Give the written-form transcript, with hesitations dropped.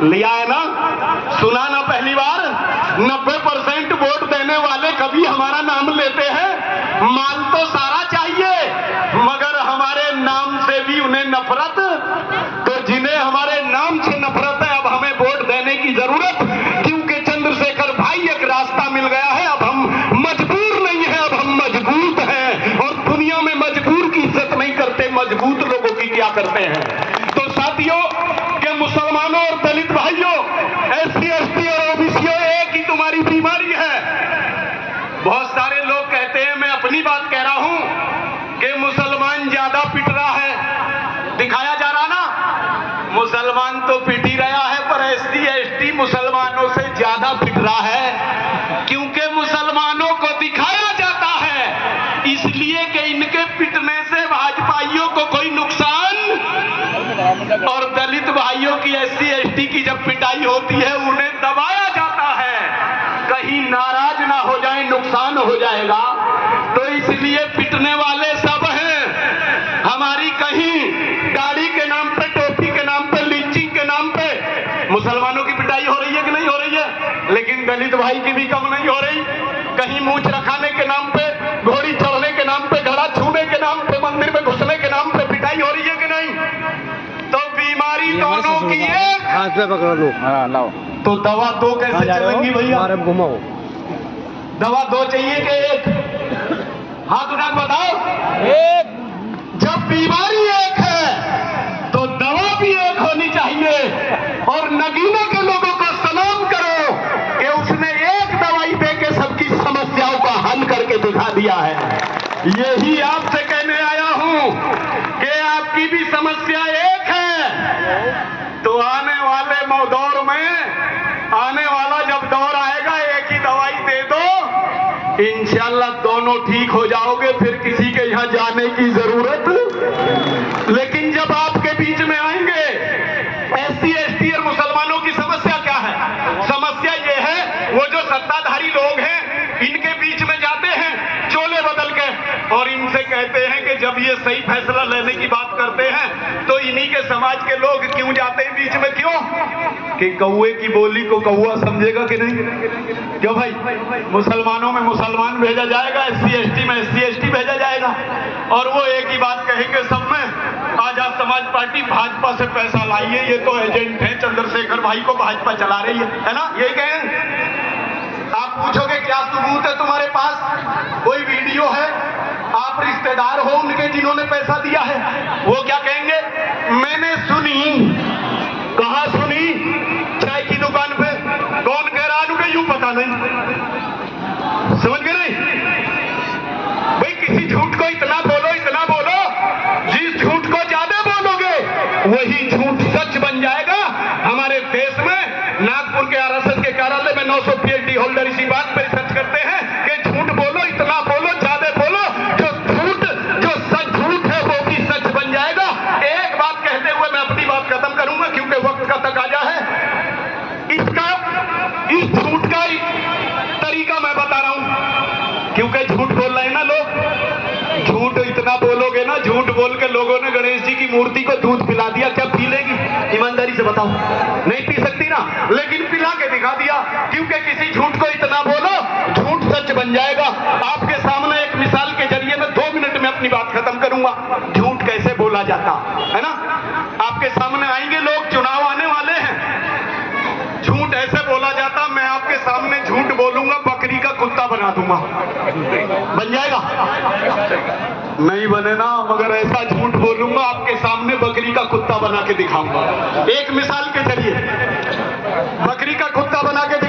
लिया है ना, सुना ना पहली बार। 90% वोट देने वाले कभी हमारा नाम लेते हैं, माल तो सारा चाहिए मगर हमारे नाम से भी उन्हें नफरत। तो जिन्हें हमारे नाम से नफरत है अब हमें वोट देने की जरूरत, क्योंकि चंद्रशेखर भाई एक रास्ता मिल गया है। अब हम मजबूर नहीं है, अब हम मजबूत हैं। और दुनिया में मजबूर की इज्जत नहीं करते, मजबूत लोगों की क्या करते हैं। तो साथियों के मुसलमानों और दलित भाइयों, SC ST और OBCओ एक ही तुम्हारी बीमारी है। बहुत सारे लोग कहते हैं, मैं अपनी बात कह रहा हूं कि मुसलमान ज्यादा पिट रहा है, दिखाया जा रहा ना, मुसलमान तो पिट ही रहा है पर SC ST मुसलमानों से ज्यादा पिट रहा है, क्योंकि मुसलमानों को दिखाया जाता है इसलिए कि इनके पिटने से भाजपाइयों को कोई नुकसान, और दलित भाइयों की SC ST की जब पिटाई होती है उन्हें दबाया जाता है, कहीं नाराज ना हो जाए, नुकसान हो जाएगा। तो इसलिए पिटने वाले सब हैं। हमारी कहीं दाढ़ी के नाम पे, टोपी के नाम पे, लिंचिंग के नाम पे मुसलमानों की पिटाई हो रही है कि नहीं हो रही है, लेकिन दलित भाई की भी कम नहीं हो रही। कहीं मूंछ रखाने के नाम पे, घोड़ी चढ़ने के नाम पे, घड़ा छूने के नाम पे, मंदिर में घुसने के नाम पे पिटाई हो रही है कि नहीं। तो बीमारी दोनों की एक, हाथ पे पकड़ लो, लाओ। तो दवा दो कैसे चलेंगी भैया, घुमाओ। दवा दो चाहिए कि एक, हाथ उठा बताओ। एक। जब बीमारी एक है तो दवा भी एक होनी चाहिए। और नगीना के लोगों को सलाम करो कि उसने एक दवाई दे के सबकी समस्याओं का हल करके दिखा दिया है। यही आपसे कहने आया हूं कि आपकी भी समस्या एक है, तो आने वाले दौर में, आने वाला जब दौर आएगा एक ही दवाई दे दो, इंशाल्लाह दोनों ठीक हो जाओगे, फिर किसी के यहां जाने की जरूरत। लेकिन जब आपके बीच में आएंगे SC ST और मुसलमानों की समस्या क्या है, समस्या ये है वो जो सत्ताधारी लोग हैं इनके बीच में जाते हैं चोले बदल के, और इनसे कहते हैं कि जब ये सही फैसला लेने की बात करते हैं तो इन्हीं के समाज के लोग क्यों जाते हैं बीच में, क्यों कि कौए की बोली को कौआ समझेगा कि नहीं। क्यों भाई, मुसलमानों में मुसलमान भेजा जाएगा, SC ST में SC ST भेजा जाएगा, और वो एक ही बात कहेंगे सब में, आजाद समाज पार्टी भाजपा से पैसा लाई है, ये तो एजेंट है, चंद्रशेखर भाई को भाजपा चला रही है ना, यही कहें। आप पूछोगे क्या सबूत है तुम्हारे पास, कोई वीडियो है, आप रिश्तेदार हो उनके जिन्होंने पैसा दिया है, वो क्या कहेंगे, मैंने सुनी। कहां सुनी, चाय की दुकान पे, कौन कह रहा है, यूं पता नहीं, समझ गए नहीं भाई। किसी झूठ को इतना बोलो, इतना बोलो, जिस झूठ को ज्यादा बोलोगे वही झूठ सच बन जाएगा। हमारे देश में नागपुर के RSS के कार्यालय में 900 PhD होल्डर इसी बात पर रिसर्च करते हैं कि झूठ बोलो, इतना बोलो, ज्यादा बोलो, जो सच झूठ है वो भी सच बन जाएगा। एक बात कहते हुए मैं अपनी बात खत्म करूंगा क्योंकि वक्त का तकाजा है। इस झूठ का तरीका मैं बता रहा हूं, क्योंकि झूठ बोल रहे हैं ना लोग, झूठ इतना बोलोगे ना, झूठ बोल के लोगों ने गणेश जी की मूर्ति को दूध पिला दिया, क्या पी लेगी, ईमानदारी से बताओ, नहीं पी सकती ना, लेकिन पिला के दिखा दिया, क्योंकि किसी झूठ को इतना बोलो झूठ सच बन जाएगा। आपके सामने एक मिसाल के जरिए मैं 2 मिनट में अपनी बात खत्म करूंगा, झूठ कैसे बोला जाता है ना। आपके सामने आएंगे लोग, चुनाव आने वाले हैं, झूठ ऐसे बोला जाता, मैं आपके सामने झूठ बोलूंगा, बकरी का कुत्ता बना दूंगा, बन जाएगा, नहीं बने ना, मगर ऐसा झूठ बोलूंगा आपके सामने बकरी का कुत्ता बना के दिखाऊंगा। एक मिसाल के जरिए बकरी का कुत्ता बना के